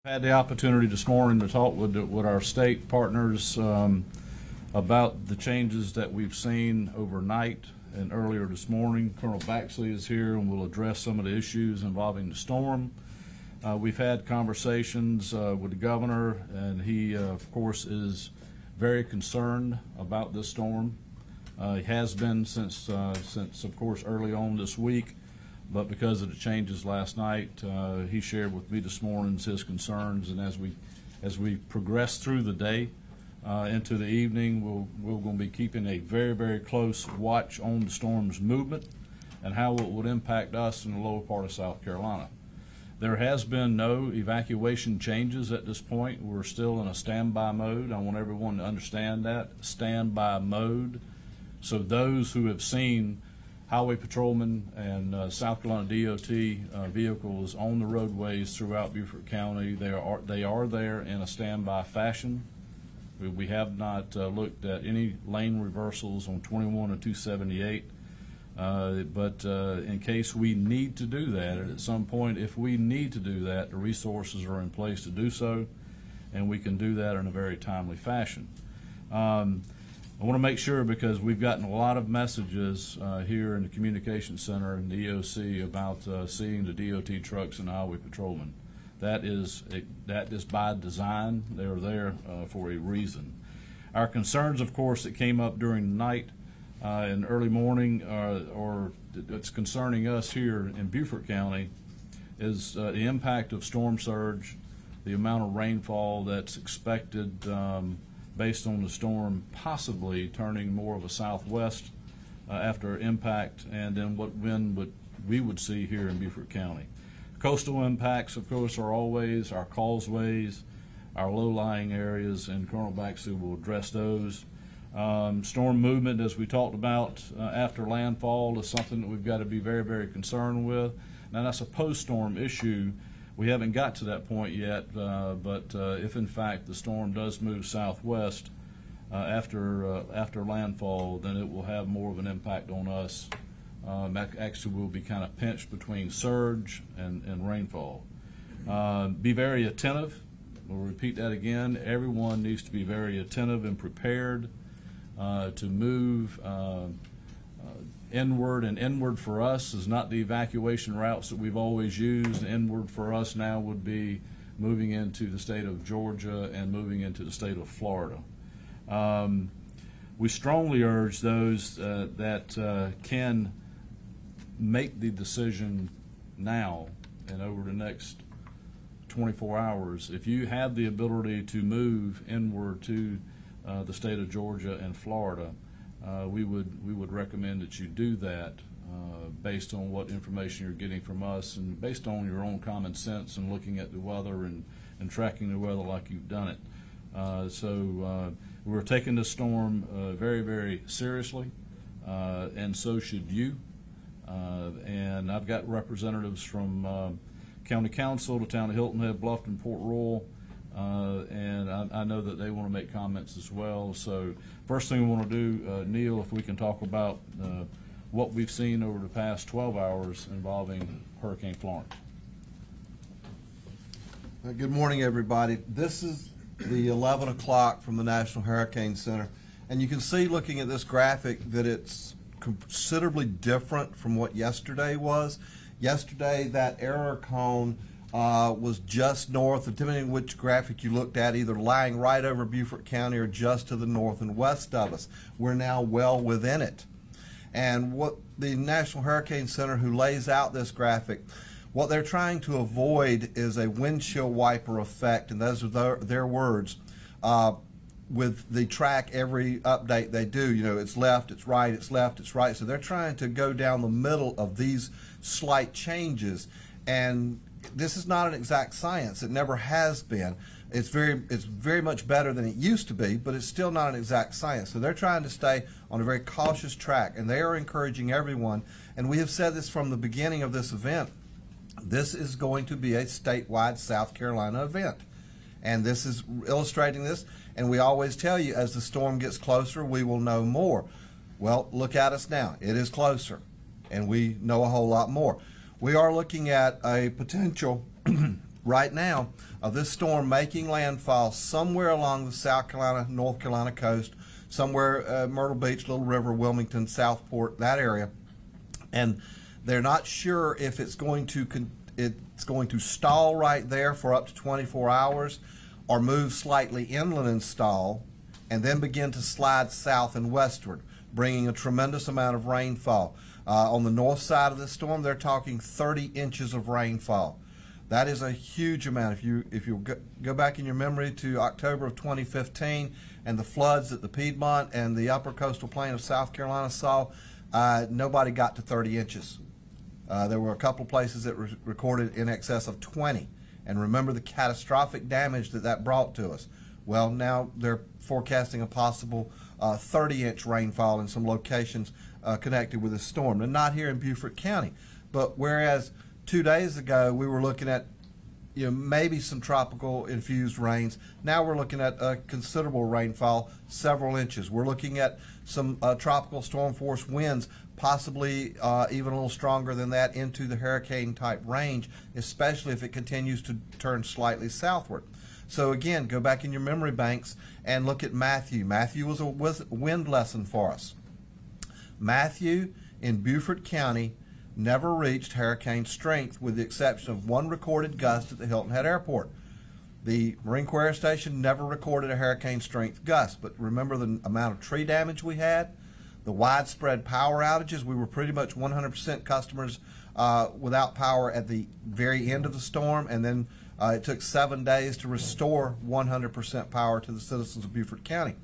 Had the opportunity this morning to talk with our state partners about the changes that we've seen overnight and earlier this morning. Colonel Baxley is here and will address some of the issues involving the storm. We've had conversations with the governor, and he, of course, is very concerned about this storm. He has been since, of course, early on this week. But because of the changes last night, he shared with me this morning his concerns, and as we progress through the day into the evening, we're going to be keeping a very, very close watch on the storm's movement and how it would impact us in the lower part of South Carolina. There has been no evacuation changes at this point. We're still in a standby mode. I want everyone to understand that, standby mode. So those who have seen Highway Patrolmen and South Carolina DOT vehicles on the roadways throughout Beaufort County, they are there in a standby fashion. We have not looked at any lane reversals on 21 and 278, but in case we need to do that, and at some point if we need to do that, the resources are in place to do so, and we can do that in a very timely fashion. I want to make sure, because we've gotten a lot of messages here in the communication center and the EOC about seeing the DOT trucks and highway patrolmen. That is by design. They are there for a reason. Our concerns, of course, that came up during the night and early morning, or that's concerning us here in Beaufort County, is the impact of storm surge, the amount of rainfall that's expected based on the storm possibly turning more of a southwest after impact, and then what wind we would see here in Beaufort County. Coastal impacts, of course, are always our causeways, our low-lying areas, and Colonel Baxley will address those. Storm movement, as we talked about after landfall, is something that we've got to be very, very concerned with. Now, that's a post-storm issue. We haven't got to that point yet, but if in fact the storm does move southwest after landfall, then it will have more of an impact on us. Actually, we'll be kind of pinched between surge and rainfall. Be very attentive. We'll repeat that again. Everyone needs to be very attentive and prepared to move inward, and inward for us is not the evacuation routes that we've always used. Inward for us now would be moving into the state of Georgia and moving into the state of Florida. We strongly urge those that can make the decision now and over the next 24 hours. If you have the ability to move inward to the state of Georgia and Florida, we would recommend that you do that based on what information you're getting from us and based on your own common sense and looking at the weather and tracking the weather like you've done it. So we're taking this storm very, very seriously, and so should you. And I've got representatives from County Council, the town of Hilton Head, Bluffton, Port Royal, and I know that they want to make comments as well. So first thing we want to do, Neil, if we can talk about what we've seen over the past 12 hours involving Hurricane Florence. Good morning, everybody. This is the 11 o'clock from the National Hurricane Center, and you can see, looking at this graphic, that it's considerably different from what yesterday was. Yesterday, that error cone was just north, and depending on which graphic you looked at, either lying right over Beaufort County or just to the north and west of us. We're now well within it. And what the National Hurricane Center, who lays out this graphic, what they're trying to avoid is a windshield wiper effect, and those are their words. With the track, every update they do, you know, it's left, it's right, it's left, it's right. So they're trying to go down the middle of these slight changes, and this is not an exact science. It never has been. It's very much better than it used to be, but it's still not an exact science. So they're trying to stay on a very cautious track, and they are encouraging everyone. And we have said this from the beginning of this event. This is going to be a statewide South Carolina event, and this is illustrating this. And we always tell you, as the storm gets closer, we will know more. Well, look at us now. It is closer, and we know a whole lot more. We are looking at a potential right now of this storm making landfall somewhere along the South Carolina, North Carolina coast, somewhere Myrtle Beach, Little River, Wilmington, Southport, that area, and they're not sure if it's going to stall right there for up to 24 hours or move slightly inland and stall and then begin to slide south and westward, bringing a tremendous amount of rainfall. On the north side of this storm, they're talking 30 inches of rainfall. That is a huge amount. If you go back in your memory to October of 2015 and the floods that the Piedmont and the upper coastal plain of South Carolina saw, nobody got to 30 inches. There were a couple places that recorded in excess of 20. And remember the catastrophic damage that brought to us. Well, now they're forecasting a possible 30-inch rainfall in some locations connected with the storm. And not here in Beaufort County. But whereas 2 days ago we were looking at maybe some tropical infused rains, now we're looking at a considerable rainfall, several inches. We're looking at some tropical storm force winds, possibly even a little stronger than that, into the hurricane type range, especially if it continues to turn slightly southward. So again, go back in your memory banks and look at Matthew. Matthew was a wind lesson for us. Matthew in Beaufort County never reached hurricane strength, with the exception of one recorded gust at the Hilton Head Airport. The Marine Corps Air Station never recorded a hurricane strength gust, but remember the amount of tree damage we had, the widespread power outages. We were pretty much 100% customers without power at the very end of the storm, and then it took 7 days to restore 100% power to the citizens of Beaufort County.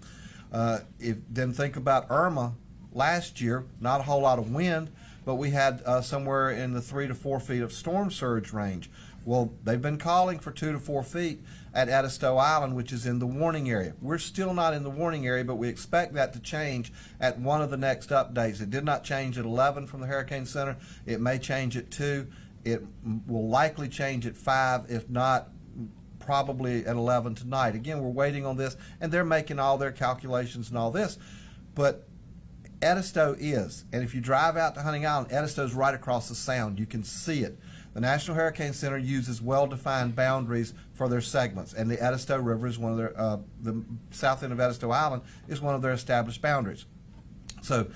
Then think about Irma last year, not a whole lot of wind, but we had somewhere in the 3 to 4 feet of storm surge range. Well, they've been calling for 2 to 4 feet at Edisto Island, which is in the warning area. We're still not in the warning area, but we expect that to change at one of the next updates. It did not change at 11 from the Hurricane Center. It may change at 2. It will likely change at 5, if not probably at 11 tonight. Again, we're waiting on this, and they're making all their calculations and all this. But Edisto is, and if you drive out to Hunting Island, Edisto's right across the sound. You can see it. The National Hurricane Center uses well-defined boundaries for their segments, and the Edisto River is one of their, the south end of Edisto Island is one of their established boundaries. So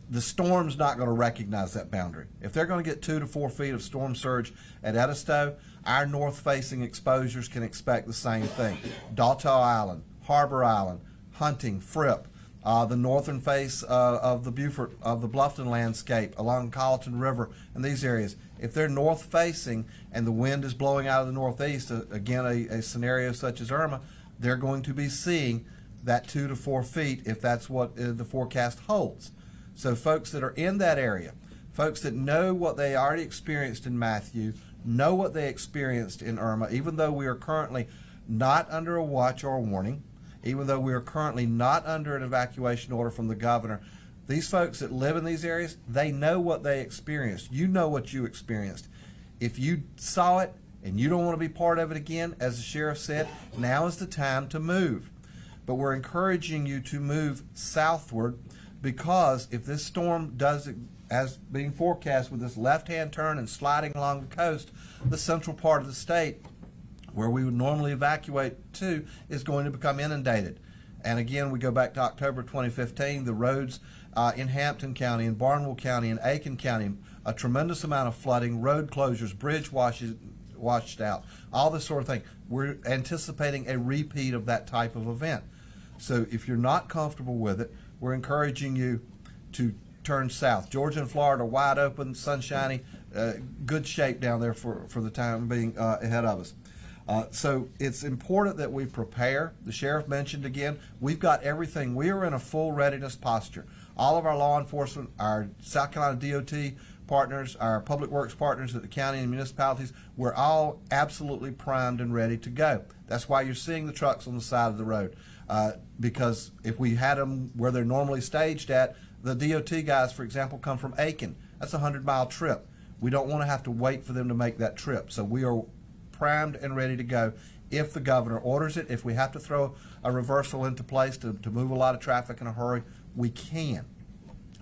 the storm's not going to recognize that boundary. If they're going to get 2 to 4 feet of storm surge at Edisto, our north-facing exposures can expect the same thing. Dalto Island, Harbor Island, Hunting, Fripp, the northern face of the Beaufort, of the Bluffton landscape along Colleton River and these areas. If they're north facing and the wind is blowing out of the northeast, again a scenario such as Irma, they're going to be seeing that 2 to 4 feet if that's what the forecast holds. So folks that are in that area, folks that know what they already experienced in Matthew, know what they experienced in Irma, even though we are currently not under a watch or a warning, even though we are currently not under an evacuation order from the governor, these folks that live in these areas, they know what they experienced. You know what you experienced. If you saw it and you don't want to be part of it again, as the sheriff said, now is the time to move. But we're encouraging you to move southward, because if this storm does, as being forecast with this left-hand turn and sliding along the coast, the central part of the state, where we would normally evacuate to, is going to become inundated. And again, we go back to October 2015, the roads in Hampton County, in Barnwell County, in Aiken County, a tremendous amount of flooding, road closures, bridge washed out, all this sort of thing. We're anticipating a repeat of that type of event. So if you're not comfortable with it, we're encouraging you to turn south. Georgia and Florida are wide open, sunshiny, good shape down there for the time being ahead of us. So it's important that we prepare. The sheriff mentioned again, we've got everything. We are in a full readiness posture. All of our law enforcement, our South Carolina DOT partners, our public works partners at the county and municipalities, we're all absolutely primed and ready to go. That's why you're seeing the trucks on the side of the road. Because if we had them where they're normally staged at, the DOT guys, for example, come from Aiken. That's a 100-mile trip. We don't want to have to wait for them to make that trip. So we are primed and ready to go if the governor orders it. If we have to throw a reversal into place to move a lot of traffic in a hurry, we can.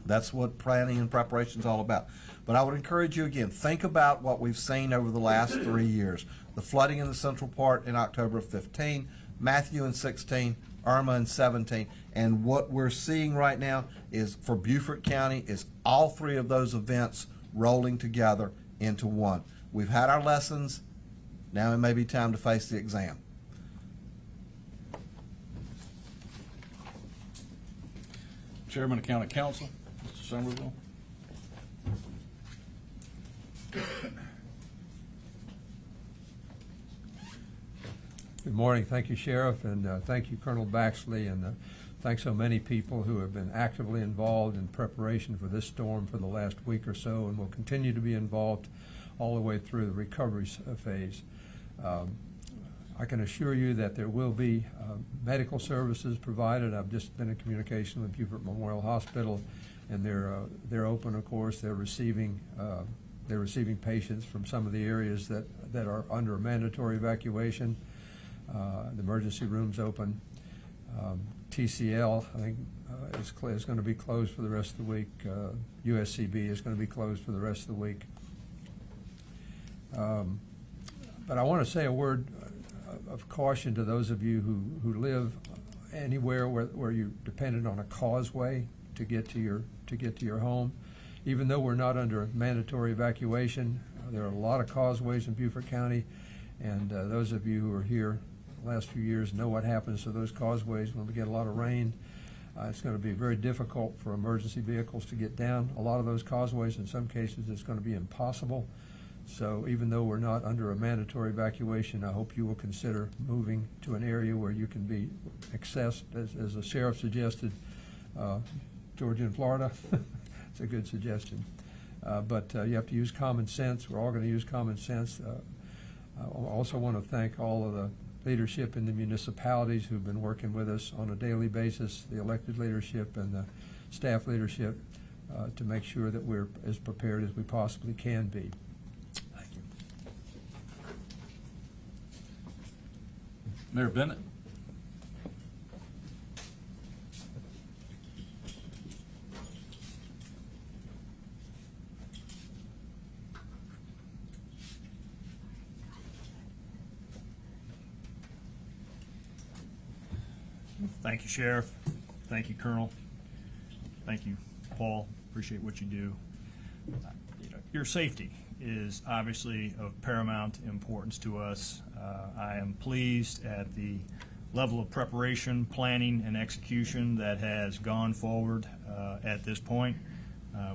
That's what planning and preparation is all about. But I would encourage you again, think about what we've seen over the last 3 years. The flooding in the central part in October of 15, Matthew in 16, Irma in 17, and what we're seeing right now is for Beaufort County is all three of those events rolling together into one. We've had our lessons, now it may be time to face the exam. Chairman of County Council, Mr. Somerville. Good morning. Thank you, Sheriff, and thank you, Colonel Baxley, and thanks so many people who have been actively involved in preparation for this storm for the last week or so and will continue to be involved all the way through the recovery phase. I can assure you that there will be medical services provided. I've just been in communication with Beaufort Memorial Hospital, and they're open. Of course, they're receiving patients from some of the areas that are under mandatory evacuation. The emergency room's open. TCL, I think, is going to be closed for the rest of the week. USCB is going to be closed for the rest of the week. But I want to say a word of caution to those of you who live anywhere where you're dependent on a causeway to get to your home. Even though we're not under mandatory evacuation, there are a lot of causeways in Beaufort County, and those of you who are here the last few years know what happens to those causeways when we get a lot of rain. It's going to be very difficult for emergency vehicles to get down a lot of those causeways. In some cases, it's going to be impossible. So even though we're not under a mandatory evacuation, I hope you will consider moving to an area where you can be accessed, as the sheriff suggested, Georgia and Florida. It's a good suggestion. But you have to use common sense. We're all going to use common sense. I also want to thank all of the leadership in the municipalities who've been working with us on a daily basis, the elected leadership and the staff leadership, to make sure that we're as prepared as we possibly can be. Thank you. Mayor Bennett. Thank you, Sheriff. Thank you, Colonel. Thank you, Paul. Appreciate what you do. Your safety is obviously of paramount importance to us. I am pleased at the level of preparation, planning, and execution that has gone forward at this point.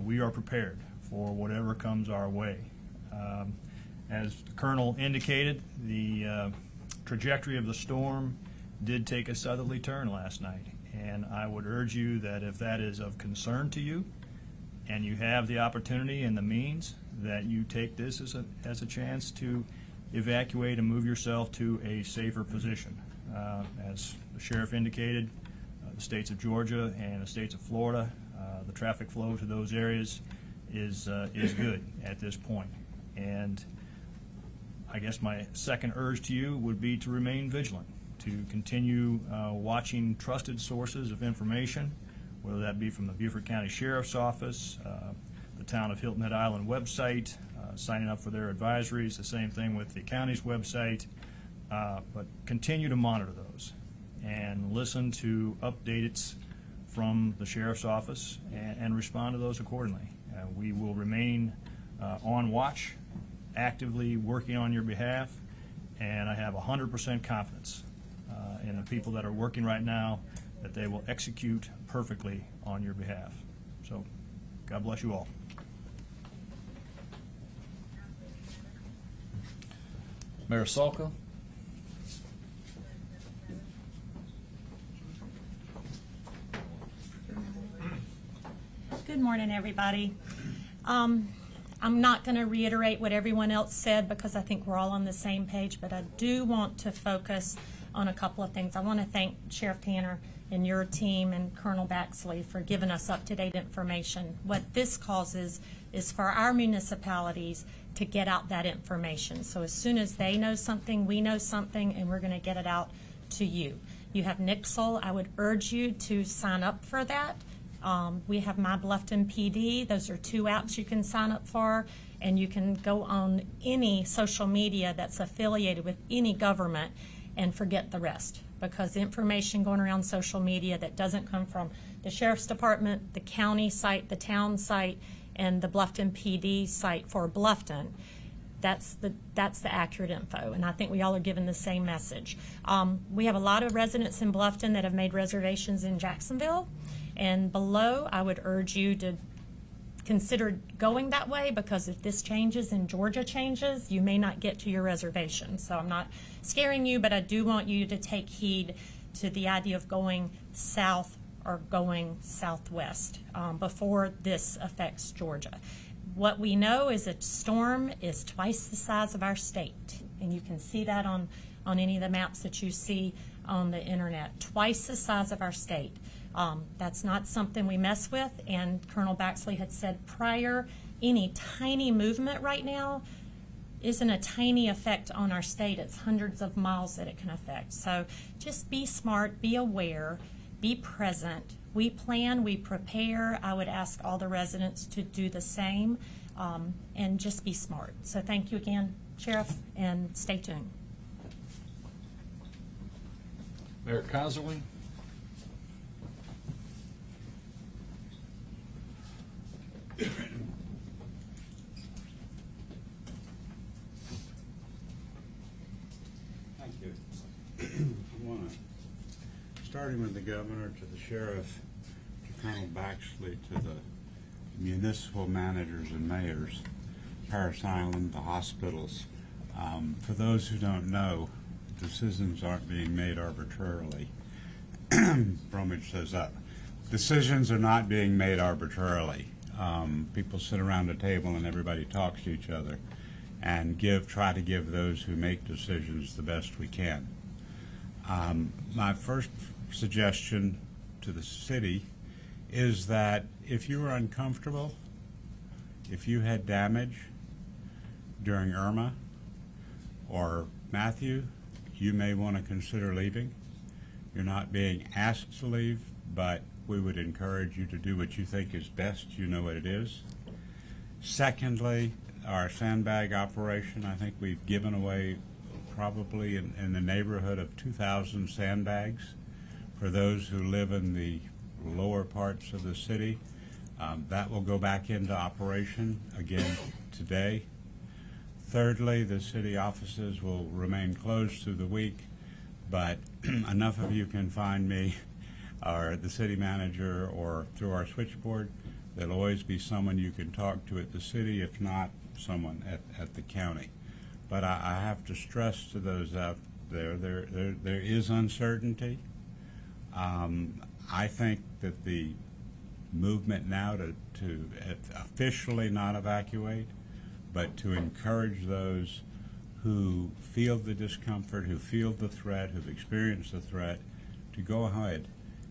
We are prepared for whatever comes our way. As the Colonel indicated, the trajectory of the storm did take a southerly turn last night, and I would urge you that if that is of concern to you and you have the opportunity and the means, that you take this as a chance to evacuate and move yourself to a safer position. As the sheriff indicated, the states of Georgia and the states of Florida, the traffic flow to those areas is good at this point. And I guess my second urge to you would be to remain vigilant, to continue watching trusted sources of information, whether that be from the Beaufort County Sheriff's Office, the Town of Hilton Head Island website, signing up for their advisories, the same thing with the county's website, but continue to monitor those and listen to updates from the Sheriff's Office and respond to those accordingly. We will remain on watch, actively working on your behalf, and I have 100% confidence in the people that are working right now that they will execute perfectly on your behalf. So, God bless you all. Mayor Salka. Good morning, everybody. I'm not going to reiterate what everyone else said because I think we're all on the same page, but I do want to focus on a couple of things. I want to thank Sheriff Tanner and your team and Colonel Baxley for giving us up-to-date information. What this causes is for our municipalities to get out that information. So as soon as they know something, we know something, and we're going to get it out to you. You have Nixle. I would urge you to sign up for that. We have My Bluffton PD. Those are 2 apps you can sign up for, and you can go on any social media that's affiliated with any government and forget the rest, because information going around social media that doesn't come from the Sheriff's Department, the county site, the town site, and the Bluffton PD site for Bluffton, that's the accurate info, and I think we all are given the same message. We have a lot of residents in Bluffton that have made reservations in Jacksonville, and below I would urge you to consider going that way, because if this changes and Georgia changes, you may not get to your reservation. So I'm not scaring you, but I do want you to take heed to the idea of going south or going southwest before this affects Georgia. What we know is a storm is twice the size of our state, and you can see that on any of the maps that you see on the internet. Twice the size of our state. That's not something we mess with, and Colonel Baxley had said prior, any tiny movement right now isn't a tiny effect on our state. It's hundreds of miles that it can affect. So just be smart, be aware, be present. We plan, we prepare. I would ask all the residents to do the same, and just be smart. So thank you again, Sheriff, and stay tuned. Mayor Kaiserling? Thank you. I want to, starting with the governor, to the sheriff, to Colonel Baxley, to the municipal managers and mayors, Parris Island, the hospitals. For those who don't know, decisions aren't being made arbitrarily. Bromwich says that. Decisions are not being made arbitrarily. People sit around a table and everybody talks to each other and try to give those who make decisions the best we can. My first suggestion to the city is that if you were uncomfortable, if you had damage during Irma or Matthew, you may want to consider leaving. You're not being asked to leave, but we would encourage you to do what you think is best. You know what it is. Secondly, our sandbag operation, I think we've given away probably in the neighborhood of 2,000 sandbags for those who live in the lower parts of the city. That will go back into operation again today. Thirdly, the city offices will remain closed through the week, but enough of you can find me or the city manager or through our switchboard. There'll always be someone you can talk to at the city, if not someone at the county. But I have to stress to those out there, there is uncertainty. I think that the movement now to officially not evacuate, but to encourage those who feel the discomfort, who feel the threat, who've experienced the threat, to go ahead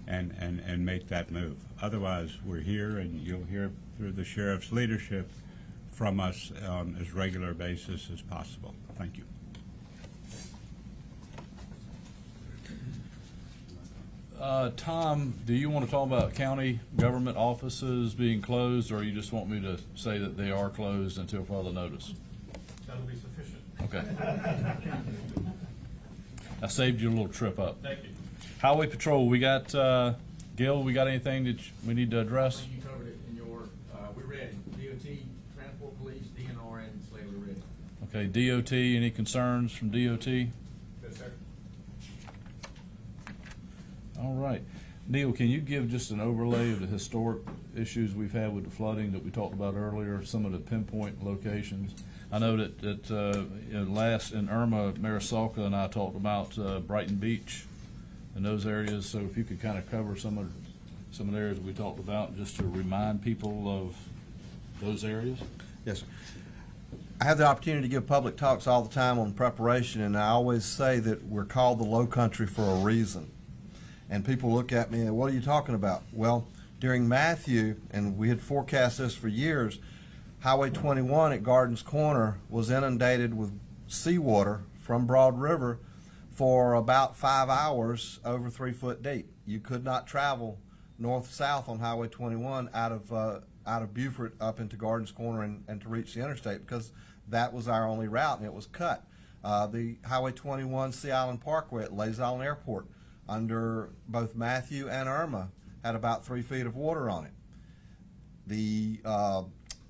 and make that move. Otherwise, we're here, and you'll hear through the sheriff's leadership from us on as regular basis as possible. Thank you. Tom, do you want to talk about county government offices being closed, or you just want me to say that they are closed until further notice? That'll be sufficient. Okay. I saved you a little trip up. Thank you. Highway Patrol, we got, Gil, we got anything that we need to address? You covered it in your, we're ready. DOT, Transport Police, DNR, and Slay, we're ready. Okay, DOT, any concerns from DOT? Yes, sir. All right. Neil, can you give just an overlay of the historic issues we've had with the flooding that we talked about earlier, some of the pinpoint locations? I know that in Irma, Marisalka and I talked about Brighton Beach and those areas, so if you could kind of cover some of the areas we talked about, just to remind people of those areas. Yes, sir. I have the opportunity to give public talks all the time on preparation, and I always say that we're called the Low Country for a reason. And people look at me and, what are you talking about? Well, during Matthew, and we had forecast this for years, Highway 21 at Gardens Corner was inundated with seawater from Broad River for about 5 hours over 3 foot deep. You could not travel north-south on Highway 21 out of Beaufort up into Gardens Corner and to reach the interstate, because that was our only route and it was cut. The Highway 21 Sea Island Parkway at Lays Island Airport under both Matthew and Irma had about 3 feet of water on it. The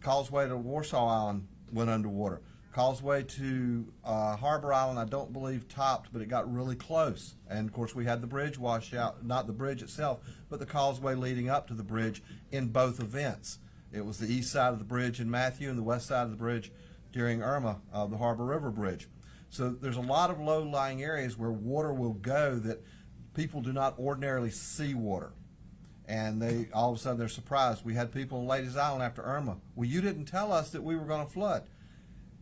causeway to Warsaw Island went underwater. Causeway to Harbor Island, I don't believe topped, but it got really close. And of course we had the bridge wash out, not the bridge itself, but the causeway leading up to the bridge in both events. It was the east side of the bridge in Matthew and the west side of the bridge during Irma, the Harbor River Bridge. So there's a lot of low-lying areas where water will go that people do not ordinarily see water. And they all of a sudden they're surprised. We had people in Ladies Island after Irma. Well, you didn't tell us that we were going to flood.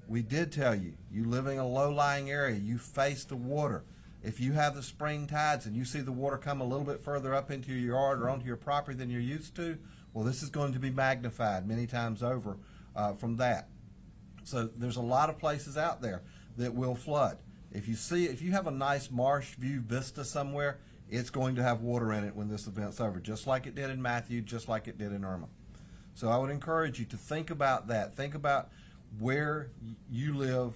We did tell you. You live in a low-lying area. You face the water. If you have the spring tides and you see the water come a little bit further up into your yard or onto your property than you're used to, well, this is going to be magnified many times over from that. So there's a lot of places out there that will flood. If you have a nice marsh view vista somewhere, it's going to have water in it when this event's over, just like it did in Matthew, just like it did in Irma. So I would encourage you to think about that. Think about where you live,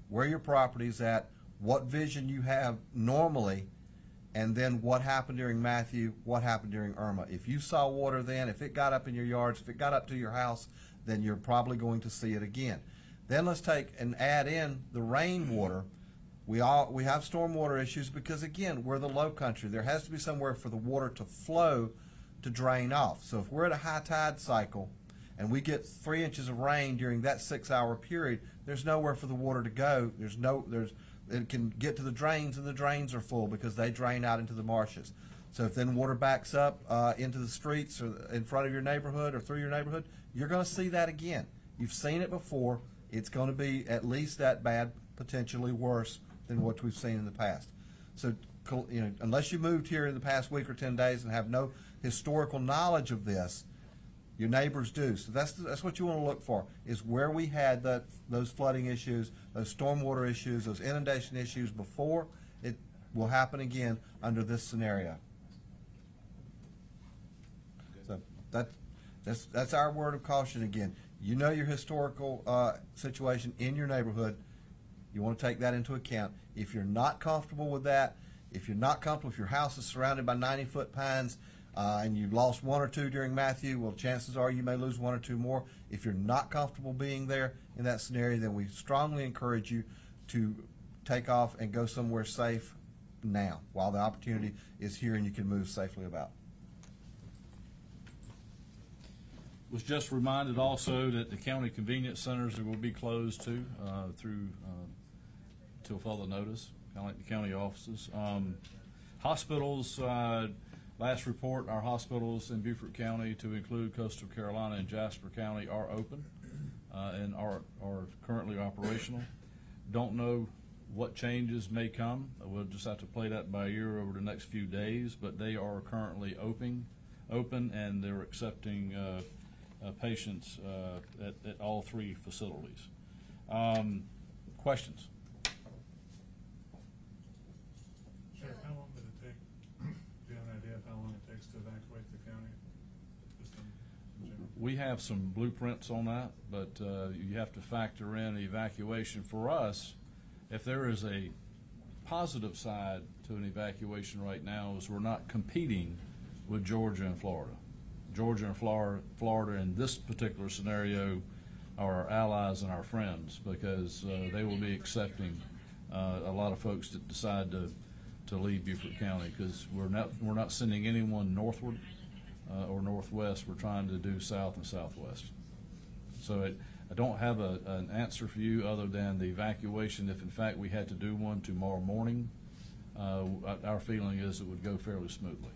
where your property's at, what vision you have normally, and then what happened during Matthew, what happened during Irma. If you saw water then, if it got up in your yards, if it got up to your house, then you're probably going to see it again. Then let's take and add in the rainwater. We have stormwater issues because, again, we're the low country. There has to be somewhere for the water to flow to drain off. So if we're at a high tide cycle and we get 3 inches of rain during that 6-hour period, there's nowhere for the water to go. It can get to the drains, and the drains are full because they drain out into the marshes. So if then water backs up into the streets or in front of your neighborhood or through your neighborhood, you're going to see that again. You've seen it before. It's going to be at least that bad, potentially worse than what we've seen in the past. So, unless you moved here in the past week or 10 days and have no historical knowledge of this, your neighbors do. So that's what you want to look for, is where we had those flooding issues, those stormwater issues, those inundation issues before. It will happen again under this scenario. So that's our word of caution again. You know your historical situation in your neighborhood. You want to take that into account. If you're not comfortable with that, if you're not comfortable, if your house is surrounded by 90-foot pines and you lost 1 or 2 during Matthew, well, chances are you may lose 1 or 2 more. If you're not comfortable being there in that scenario, then we strongly encourage you to take off and go somewhere safe now while the opportunity is here and you can move safely about. Was just reminded also that the county convenience centers will be closed too through till further notice, kind of like the county offices. Hospitals, last report, our hospitals in Beaufort County, to include Coastal Carolina and Jasper County, are open and are currently operational. Don't know what changes may come. We'll just have to play that by ear over the next few days, but they are currently open and they're accepting patients at all 3 facilities. Questions? Sheriff, how long did it take? Do you have an idea of how long it takes to evacuate the county? Just in general? We have some blueprints on that, but you have to factor in evacuation. For us, if there is a positive side to an evacuation right now, is we're not competing with Georgia and Florida. Georgia and Florida in this particular scenario are our allies and our friends, because they will be accepting a lot of folks that decide to leave Beaufort County, because we're not sending anyone northward or northwest. We're trying to do south and southwest. So I don't have an answer for you other than the evacuation. If in fact we had to do one tomorrow morning, our feeling is it would go fairly smoothly.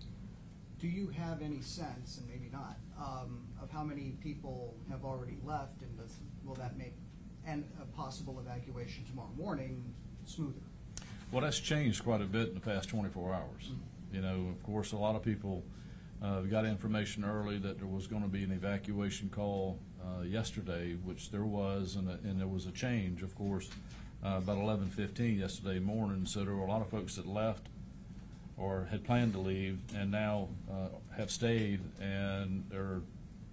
Do you have any sense, and maybe not, of how many people have already left, and will that make a possible evacuation tomorrow morning smoother? Well, that's changed quite a bit in the past 24 hours. Mm-hmm. You know, of course, a lot of people got information early that there was going to be an evacuation call yesterday, which there was, and there was a change, of course, about 11:15 yesterday morning. So there were a lot of folks that left or had planned to leave and now have stayed and are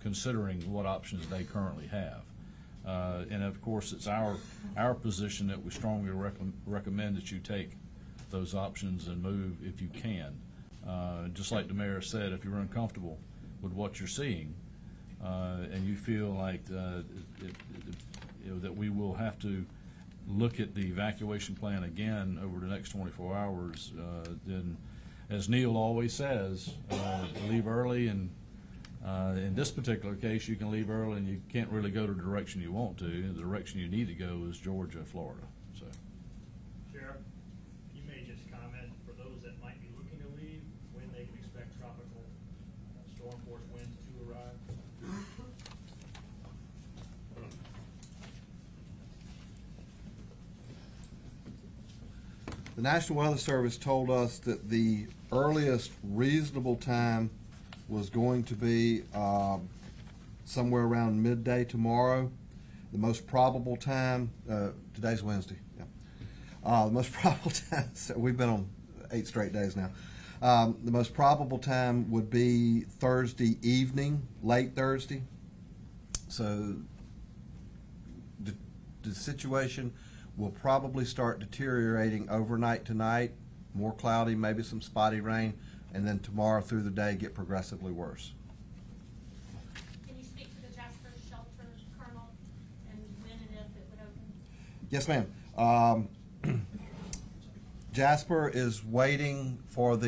considering what options they currently have. And of course, it's our position that we strongly recommend that you take those options and move if you can. Just like the mayor said, if you're uncomfortable with what you're seeing and you feel like that we will have to look at the evacuation plan again over the next 24 hours, then, as Neil always says, leave early. And in this particular case, you can leave early and you can't really go to the direction you want to. The direction you need to go is Georgia, Florida. So, Sheriff, you may just comment for those that might be looking to leave, when they can expect tropical storm force winds to arrive. The National Weather Service told us that the earliest reasonable time was going to be somewhere around midday tomorrow. The most probable time, today's Wednesday, yeah. The most probable time, so we've been on 8 straight days now. The most probable time would be Thursday evening, late Thursday. So the situation will probably start deteriorating overnight tonight, more cloudy, maybe some spotty rain, and then tomorrow through the day get progressively worse. Can you speak to the Jasper shelter, Colonel, and when and if it would open? Yes, ma'am. Jasper is waiting for a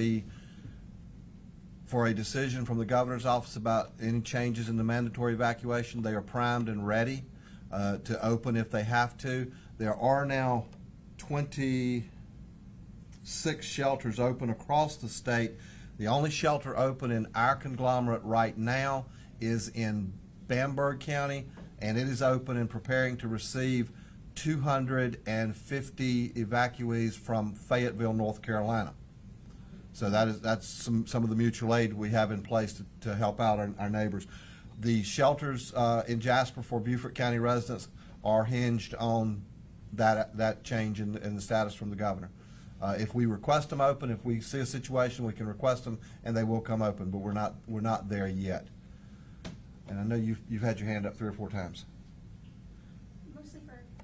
decision from the governor's office about any changes in the mandatory evacuation. They are primed and ready to open if they have to. There are now 26 shelters open across the state. The only shelter open in our conglomerate right now is in Bamberg County, and it is open and preparing to receive 250 evacuees from Fayetteville, North Carolina. So that's some of the mutual aid we have in place to help out our neighbors. The shelters in Jasper for Beaufort County residents are hinged on that change in the status from the governor. If we request them open, if we see a situation, we can request them, and they will come open. But we're not there yet. And I know you've had your hand up 3 or 4 times.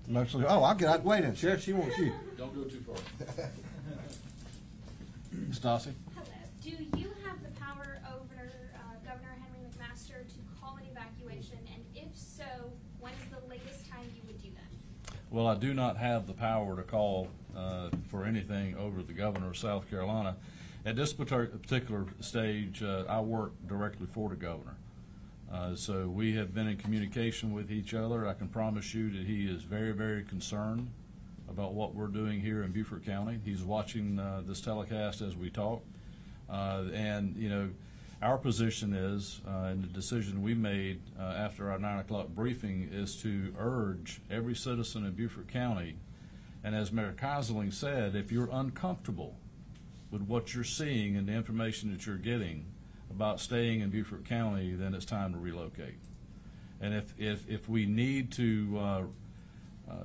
Mostly. Oh, I'll get out. Wait in, Sheriff. She wants you. don't go too far. Stassi? Hello. Do you have the power over Governor Henry McMaster to call an evacuation? And if so, when is the latest time you would do that? Well, I do not have the power to call for anything over the governor of South Carolina. At this particular stage, I work directly for the governor. So we have been in communication with each other. I can promise you that he is very, very concerned about what we're doing here in Beaufort County. He's watching this telecast as we talk. And, you know, our position is, and the decision we made after our 9 o'clock briefing, is to urge every citizen in Beaufort County, and as Mayor Kosling said, if you're uncomfortable with what you're seeing and the information that you're getting about staying in Beaufort County, then it's time to relocate. And if we need to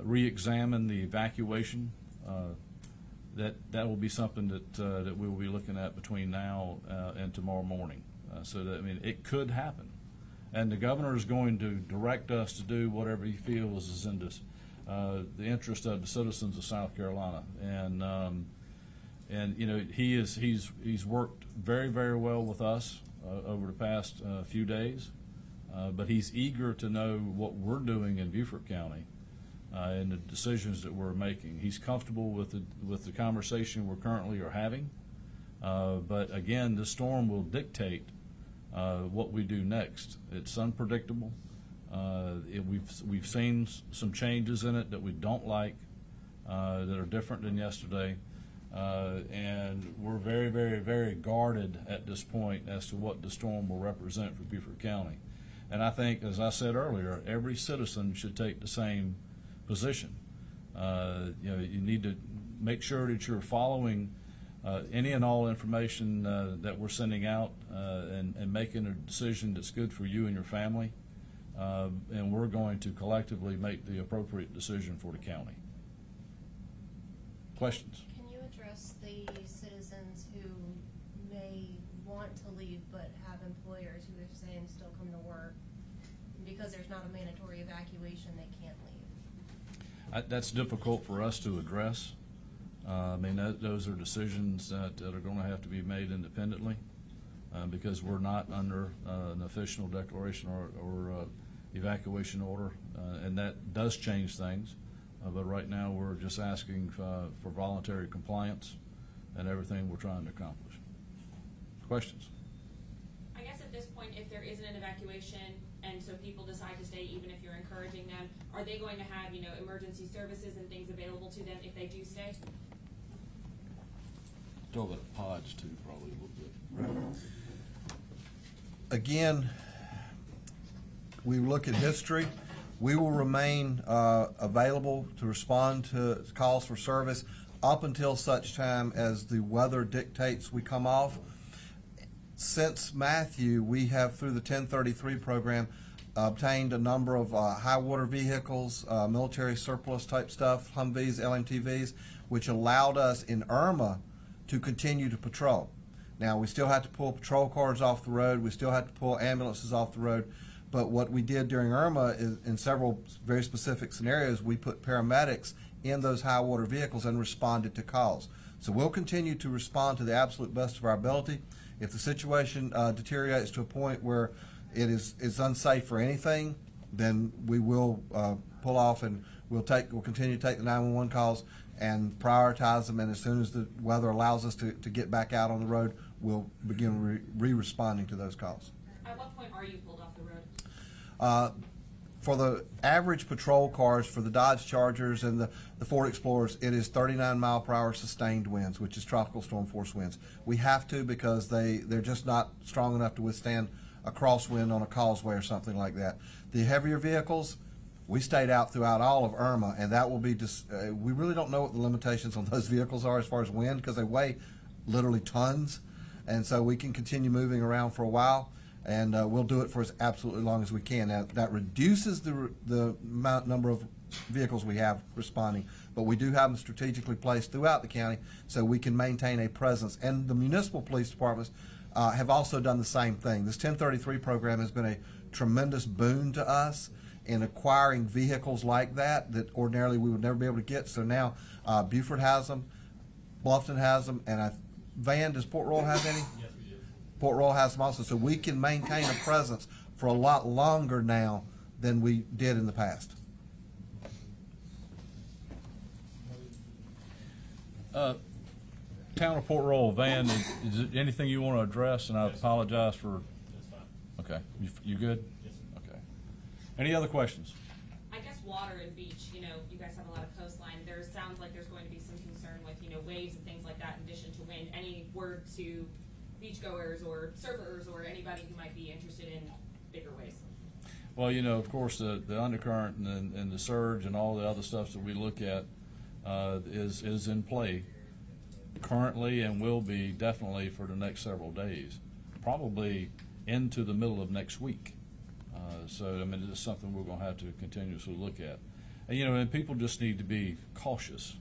re-examine the evacuation, that will be something that we will be looking at between now and tomorrow morning. So that, I mean, it could happen, and the governor is going to direct us to do whatever he feels is in the interest of the citizens of South Carolina. And you know, he's worked very, very well with us over the past few days, but he's eager to know what we're doing in Beaufort County and the decisions that we're making. He's comfortable with the conversation we currently are having, but again, the storm will dictate what we do next. It's unpredictable. We've seen some changes in it that we don't like, that are different than yesterday. And we're very, very, very guarded at this point as to what the storm will represent for Beaufort County. And I think, as I said earlier, every citizen should take the same position. You know, you need to make sure that you're following any and all information that we're sending out and making a decision that's good for you and your family. And we're going to collectively make the appropriate decision for the county. Questions? Can you address the citizens who want to leave but have employers who are saying still come to work. Because there's not a mandatory evacuation, they can't leave. That's difficult for us to address. I mean, those are decisions that are going to have to be made independently because we're not under an official declaration or evacuation order, and that does change things. But right now, we're just asking for voluntary compliance and everything we're trying to accomplish. Questions? I guess at this point, if there isn't an evacuation and so people decide to stay, even if you're encouraging them, are they going to have, emergency services and things available to them if they do stay? Throw that pods too, probably a little bit. Again, we look at history. We will remain available to respond to calls for service up until such time as the weather dictates we come off. Since Matthew, we have, through the 1033 program, obtained a number of high water vehicles, military surplus type stuff, Humvees, LMTVs, which allowed us in Irma to continue to patrol. Now, we still had to pull patrol cars off the road. We still had to pull ambulances off the road. But what we did during Irma is, in several very specific scenarios, we put paramedics in those high water vehicles and responded to calls. So we'll continue to respond to the absolute best of our ability. If the situation deteriorates to a point where it's unsafe for anything, then we will pull off and we'll continue to take the 911 calls and prioritize them. And as soon as the weather allows us to get back out on the road, we'll begin re-responding to those calls. At what point are you pulled off the road? For the average patrol cars, for the Dodge Chargers and the Ford Explorers, it is 39-mile-per-hour sustained winds, which is tropical storm force winds. We have to because they're just not strong enough to withstand a crosswind on a causeway or something like that. The heavier vehicles, we stayed out throughout all of Irma, and that will be just, we really don't know what the limitations on those vehicles are as far as wind because they weigh literally tons, and so we can continue moving around for a while. And we'll do it for as absolutely long as we can. Now, that reduces the number of vehicles we have responding, but we do have them strategically placed throughout the county so we can maintain a presence. And the municipal police departments have also done the same thing. This 1033 program has been a tremendous boon to us in acquiring vehicles like that ordinarily we would never be able to get. So now Beaufort has them, Bluffton has them, and Van, does Port Royal have any? Port Royal has them also, so we can maintain a presence for a lot longer now than we did in the past. Town of Port Royal, Van, is there anything you want to address? And I apologize for. Okay, you good? Yes. Okay. Any other questions? I guess water and beach, you guys have a lot of coastline. There sounds like there's going to be some concern with, waves and things like that in addition to wind. Any word to beachgoers or surfers or anybody who might be interested in bigger waves? Well, of course, the undercurrent and the surge and all the other stuff that we look at is in play currently and will be definitely for the next several days, probably into the middle of next week. So, I mean, it's something we're going to have to continuously look at. And, and people just need to be cautious,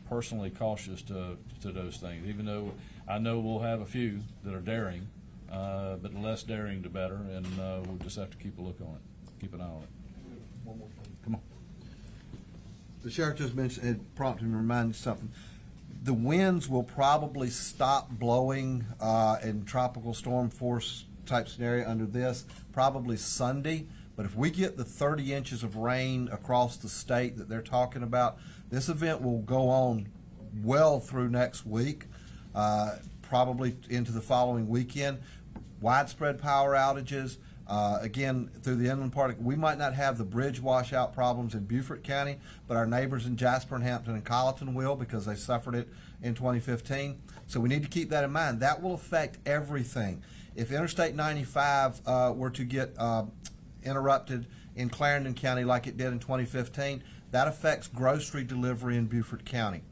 personally cautious to those things, even though I know we'll have a few that are daring, but the less daring the better, and we'll just have to keep a look on it, keep an eye on it. One more thing. Come on. The sheriff just mentioned, it prompted me to remind you something. The winds will probably stop blowing in tropical storm force type scenario under this probably Sunday, but if we get the 30 inches of rain across the state that they're talking about, this event will go on well through next week. Probably into the following weekend. Widespread power outages. Again, through the inland part, we might not have the bridge washout problems in Beaufort County, but our neighbors in Jasper and Hampton and Colleton will because they suffered it in 2015. So we need to keep that in mind. That will affect everything. If Interstate 95 were to get interrupted in Clarendon County like it did in 2015, that affects grocery delivery in Beaufort County.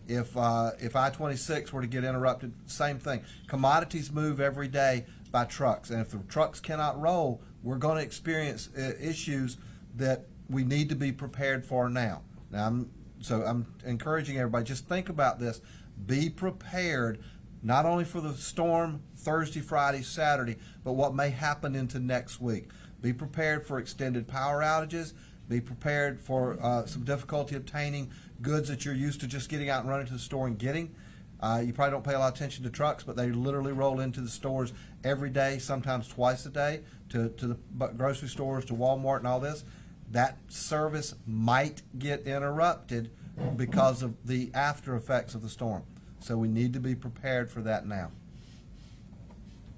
If I-26 were to get interrupted, same thing. Commodities move every day by trucks, and if the trucks cannot roll, we're going to experience issues that we need to be prepared for now. Now, I'm encouraging everybody, just think about this. Be prepared not only for the storm Thursday, Friday, Saturday, but what may happen into next week. Be prepared for extended power outages. Be prepared for some difficulty obtaining goods that you're used to just getting out and running to the store and getting. You probably don't pay a lot of attention to trucks, but they literally roll into the stores every day, sometimes twice a day, to the grocery stores, to Walmart and all this. That service might get interrupted because of the after effects of the storm. So we need to be prepared for that now.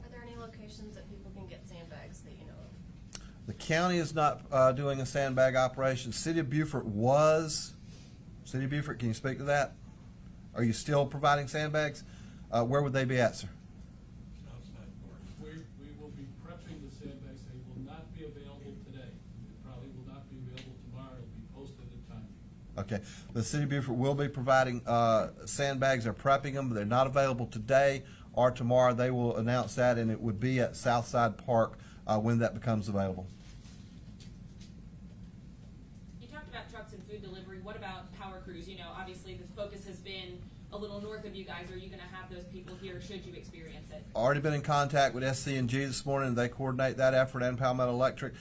Are there any locations that people can get sandbags that you know of? The county is not doing a sandbag operation. City of Beaufort was. City of Beaufort, can you speak to that? Are you still providing sandbags? Where would they be at, sir? Outside Park. We will be prepping the sandbags. They will not be available today. They probably will not be available tomorrow. It'll be posted at time. Okay. The City of Beaufort will be providing sandbags. They're prepping them, but they're not available today or tomorrow. They will announce that, and it would be at Southside Park when that becomes available. You talked about trucks and food delivery. What about power crews? You know, obviously the focus has been a little north of you guys. Are you going to have those people here should you experience it? Already been in contact with SC&G this morning. They coordinate that effort, and Palmetto Electric.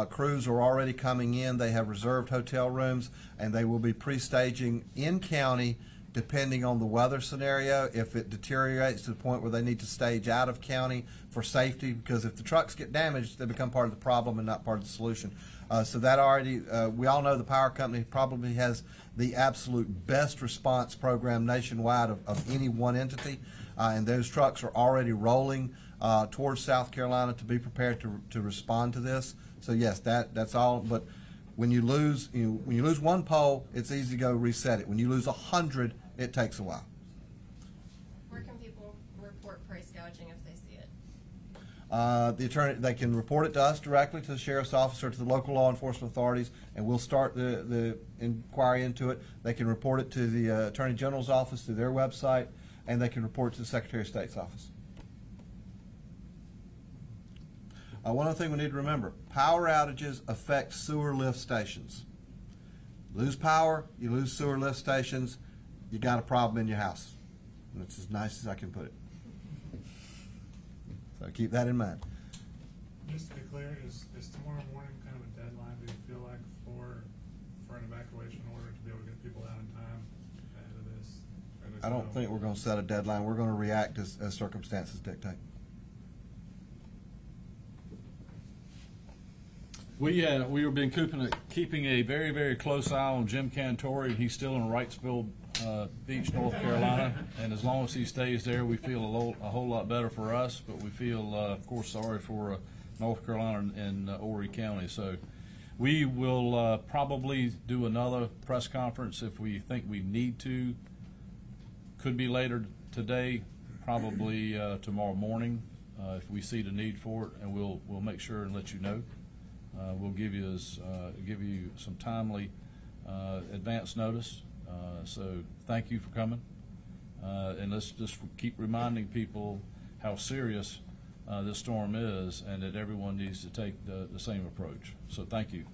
Crews are already coming in. They have reserved hotel rooms, and they will be pre-staging in county depending on the weather scenario. If it deteriorates to the point where they need to stage out of county for safety, because if the trucks get damaged, they become part of the problem and not part of the solution. So that already, we all know the power company probably has the absolute best response program nationwide of any one entity, and those trucks are already rolling towards South Carolina to be prepared to respond to this. So yes, that's all. But when you lose, when you lose one pole, it's easy to go reset it. When you lose 100, it takes a while. Where can people report price gouging if they see it? The attorney, they can report it to us directly, to the sheriff's office, or to the local law enforcement authorities, and we'll start the inquiry into it. They can report it to the Attorney General's office through their website, and they can report it to the Secretary of State's office. One other thing we need to remember, power outages affect sewer lift stations. Lose power, you lose sewer lift stations, you got a problem in your house. And it's as nice as I can put it. So keep that in mind. Just to be clear, is tomorrow morning kind of a deadline, do you feel like, for an evacuation order to be able to get people out in time ahead of this? I don't think we're going to set a deadline. We're going to react as circumstances dictate. We have been keeping a very, very close eye on Jim Cantori. He's still in Wrightsville Beach, North Carolina, and as long as he stays there, we feel a whole lot better for us. But we feel, of course, sorry for North Carolina and Horry County. So we will probably do another press conference if we think we need to. Could be later today, probably tomorrow morning if we see the need for it, and we'll make sure and let you know. We'll give you some timely advance notice. So thank you for coming, and let's just keep reminding people how serious this storm is, and that everyone needs to take the same approach. So thank you.